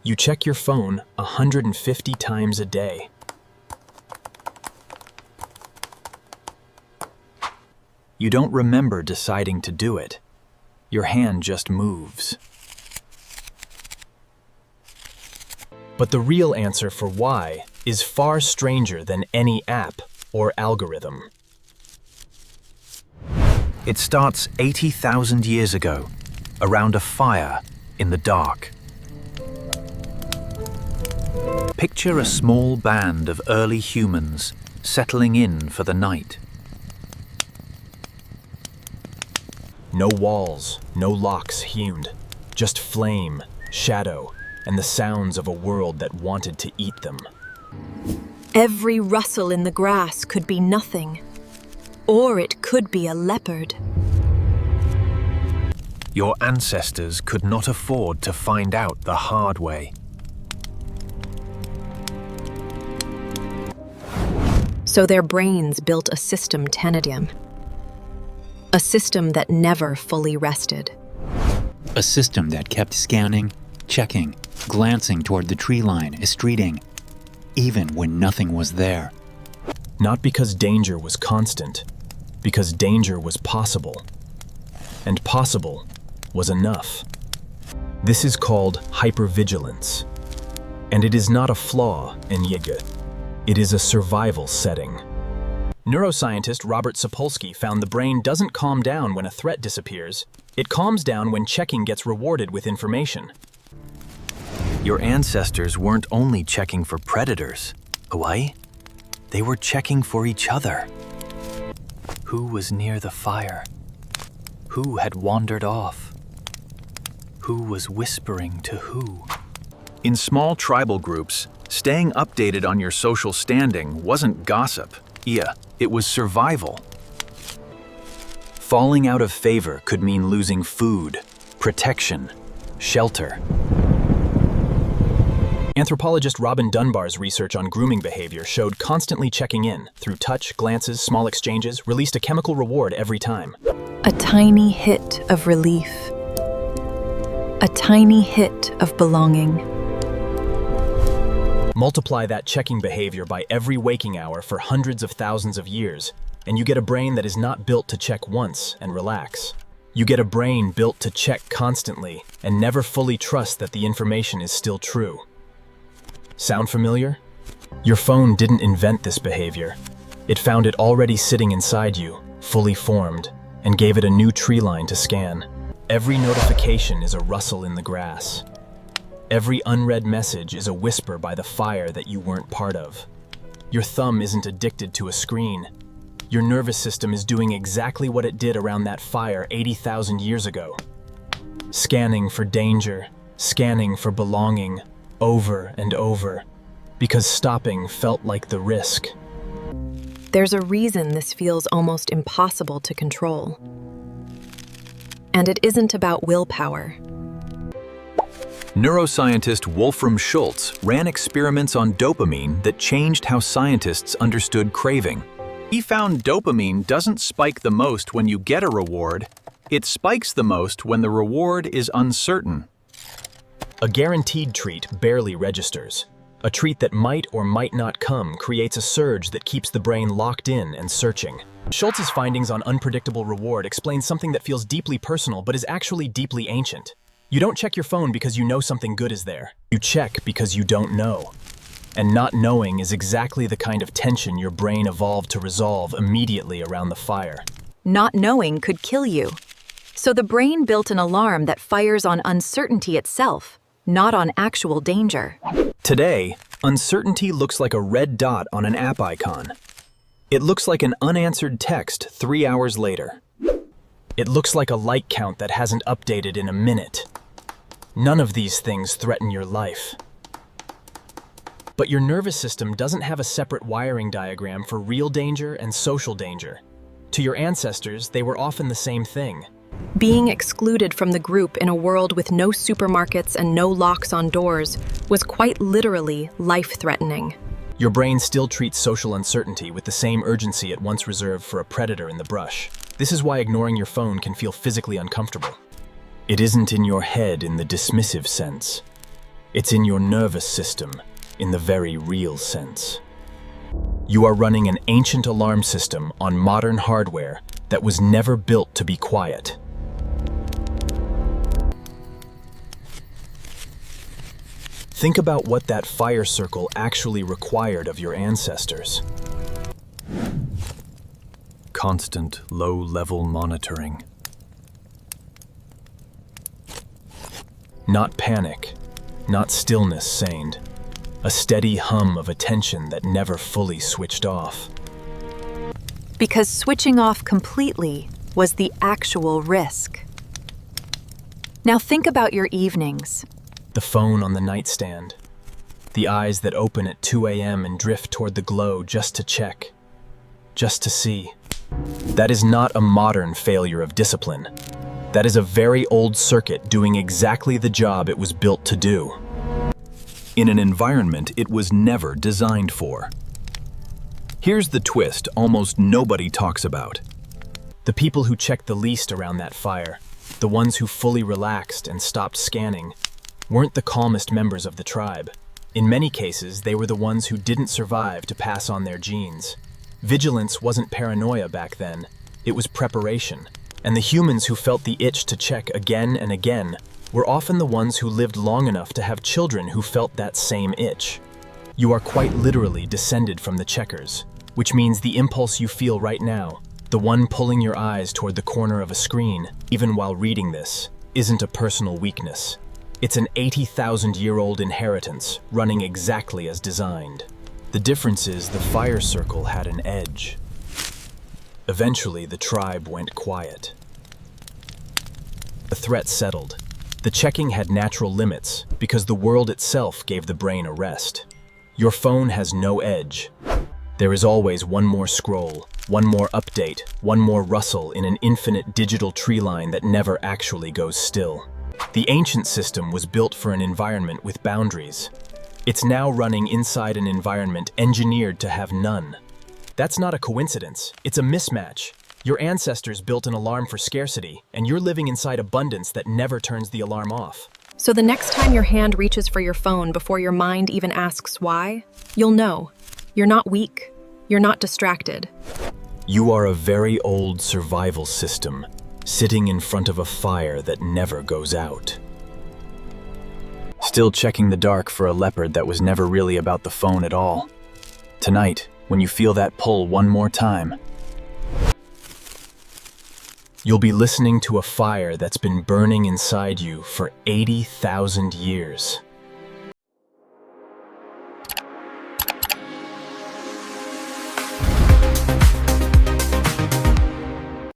You check your phone 150 times a day. You don't remember deciding to do it. Your hand just moves. But the real answer for why is far stranger than any app or algorithm. It starts 80,000 years ago, around a fire in the dark. Picture a small band of early humans settling in for the night. No walls, no locks hewn, just flame, shadow, and the sounds of a world that wanted to eat them. Every rustle in the grass could be nothing, or it could be a leopard. Your ancestors could not afford to find out the hard way. So their brains built a system tenedium. A system that never fully rested. A system that kept scanning, checking, glancing toward the tree line, estreating, even when nothing was there. Not because danger was constant, because danger was possible. And possible was enough. This is called hypervigilance. And it is not a flaw in Yiga. It is a survival setting. Neuroscientist Robert Sapolsky found the brain doesn't calm down when a threat disappears. It calms down when checking gets rewarded with information. Your ancestors weren't only checking for predators, Hawaii. They were checking for each other. Who was near the fire? Who had wandered off? Who was whispering to who? In small tribal groups, staying updated on your social standing wasn't gossip. It was survival. Falling out of favor could mean losing food, protection, shelter. Anthropologist Robin Dunbar's research on grooming behavior showed constantly checking in, through touch, glances, small exchanges, released a chemical reward every time. A tiny hit of relief. A tiny hit of belonging. Multiply that checking behavior by every waking hour for hundreds of thousands of years, and you get a brain that is not built to check once and relax. You get a brain built to check constantly and never fully trust that the information is still true. Sound familiar? Your phone didn't invent this behavior. It found it already sitting inside you, fully formed, and gave it a new tree line to scan. Every notification is a rustle in the grass. Every unread message is a whisper by the fire that you weren't part of. Your thumb isn't addicted to a screen. Your nervous system is doing exactly what it did around that fire 80,000 years ago. Scanning for danger, scanning for belonging, over and over, because stopping felt like the risk. There's a reason this feels almost impossible to control. And it isn't about willpower. Neuroscientist Wolfram Schultz ran experiments on dopamine that changed how scientists understood craving. He found dopamine doesn't spike the most when you get a reward, it spikes the most when the reward is uncertain. A guaranteed treat barely registers. A treat that might or might not come creates a surge that keeps the brain locked in and searching. Schultz's findings on unpredictable reward explain something that feels deeply personal but is actually deeply ancient. You don't check your phone because you know something good is there. You check because you don't know. And not knowing is exactly the kind of tension your brain evolved to resolve immediately around the fire. Not knowing could kill you. So the brain built an alarm that fires on uncertainty itself, not on actual danger. Today, uncertainty looks like a red dot on an app icon. It looks like an unanswered text 3 hours later. It looks like a like count that hasn't updated in a minute. None of these things threaten your life. But your nervous system doesn't have a separate wiring diagram for real danger and social danger. To your ancestors, they were often the same thing. Being excluded from the group in a world with no supermarkets and no locks on doors was quite literally life-threatening. Your brain still treats social uncertainty with the same urgency it once reserved for a predator in the brush. This is why ignoring your phone can feel physically uncomfortable. It isn't in your head in the dismissive sense. It's in your nervous system, in the very real sense. You are running an ancient alarm system on modern hardware that was never built to be quiet. Think about what that fire circle actually required of your ancestors. Constant low-level monitoring. Not panic, not stillness seined. A steady hum of attention that never fully switched off. Because switching off completely was the actual risk. Now think about your evenings. The phone on the nightstand. The eyes that open at 2 a.m. and drift toward the glow just to check. Just to see. That is not a modern failure of discipline. That is a very old circuit doing exactly the job it was built to do. In an environment it was never designed for. Here's the twist almost nobody talks about. The people who checked the least around that fire, the ones who fully relaxed and stopped scanning, weren't the calmest members of the tribe. In many cases, they were the ones who didn't survive to pass on their genes. Vigilance wasn't paranoia back then, it was preparation. And the humans who felt the itch to check again and again were often the ones who lived long enough to have children who felt that same itch. You are quite literally descended from the checkers, which means the impulse you feel right now, the one pulling your eyes toward the corner of a screen, even while reading this, isn't a personal weakness. It's an 80,000-year-old inheritance running exactly as designed. The difference is the fire circle had an edge. Eventually, the tribe went quiet. The threat settled. The checking had natural limits because the world itself gave the brain a rest. Your phone has no edge. There is always one more scroll, one more update, one more rustle in an infinite digital tree line that never actually goes still. The ancient system was built for an environment with boundaries. It's now running inside an environment engineered to have none. That's not a coincidence, it's a mismatch. Your ancestors built an alarm for scarcity, and you're living inside abundance that never turns the alarm off. So the next time your hand reaches for your phone before your mind even asks why, you'll know. You're not weak. You're not distracted. You are a very old survival system, sitting in front of a fire that never goes out. Still checking the dark for a leopard that was never really about the phone at all. Tonight, when you feel that pull one more time, you'll be listening to a fire that's been burning inside you for 80,000 years.